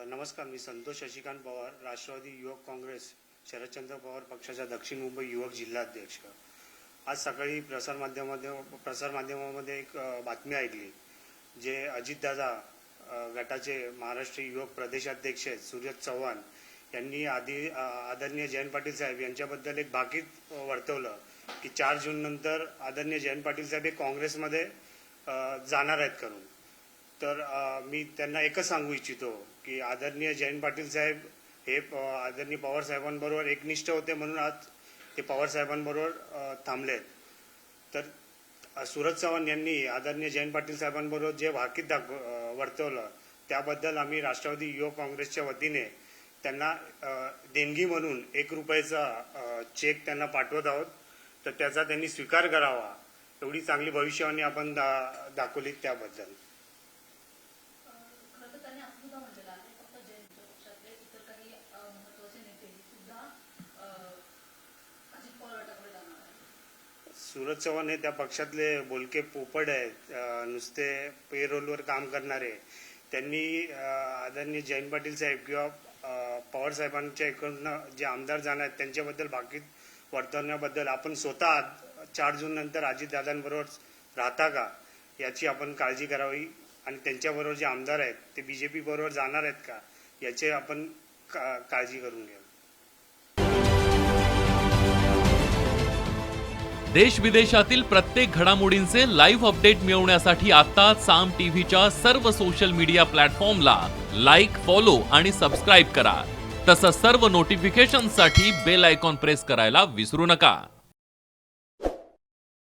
नमस्कार, मी संतोष शशिकांत पवार, राष्ट्रवादी युवक काँग्रेस शरदचंद्र पवार पक्षाचा दक्षिण मुंबई युवक जिल्हाध्यक्ष। आज सकाळी प्रसारमाध्यमामध्ये एक बातमी ऐकली, जे अजितदादा गटाचे महाराष्ट्र युवक प्रदेशाध्यक्ष सूरज चव्हाण यांनी आदरणीय जयंत पाटील साहेब यांच्याबद्दल एक भाकीत वर्तवलं की 4 जून नंतर आदरणीय जयंत पाटील साहेब हे काँग्रेसमध्ये जाणार आहेत करून। तर मी त्यांना एकच सांगू इच्छितो की आदरणीय जयंत पाटील साहेब हे आदरणीय पवार साहेबांबरोबर एकनिष्ठ होते, म्हणून आज ते पवार साहेबांबरोबर थांबलेत। तर सूरज चव्हाण यांनी आदरणीय जयंत पाटील साहेबांबरोबर जे भाकीत वर्तवलं त्याबद्दल आम्ही राष्ट्रवादी युवक काँग्रेसच्या वतीने त्यांना देणगी म्हणून 1 रुपयाचा चेक त्यांना पाठवत आहोत। तर त्याचा त्यांनी स्वीकार करावा, एवढी चांगली भविष्यवाणी आपण दाखवली त्याबद्दल। सूरज चव्हाण हे त्या पक्षातले बोलके पोपट आहेत, नुसते पेरोलवर काम करणारे। त्यांनी आदरणीय जयंत पाटील साहेब किंवा पवार साहेबांच्या इकडून जे आमदार जाणार आहेत त्यांच्याबद्दल भाकीत वर्तवण्याबद्दल आपण स्वतः 4 जून नंतर अजितदादांबरोबर राहता का याची आपण काळजी करावी, आणि त्यांच्याबरोबर जे आमदार आहेत ते बीजेपी बरोबर जाणार आहेत का याची आपण काळजी करून घ्यावी। देश विदेशातील प्रत्येक घडामोडींचे लाईव्ह अपडेट मिळवण्यासाठी आता साम टीव्हीच्या सर्व सोशल मीडिया प्लॅटफॉर्मला लाईक, फॉलो आणि सबस्क्राईब करा। तसंच सर्व नोटिफिकेशनसाठी बेल आयकॉन प्रेस करायला विसरू नका।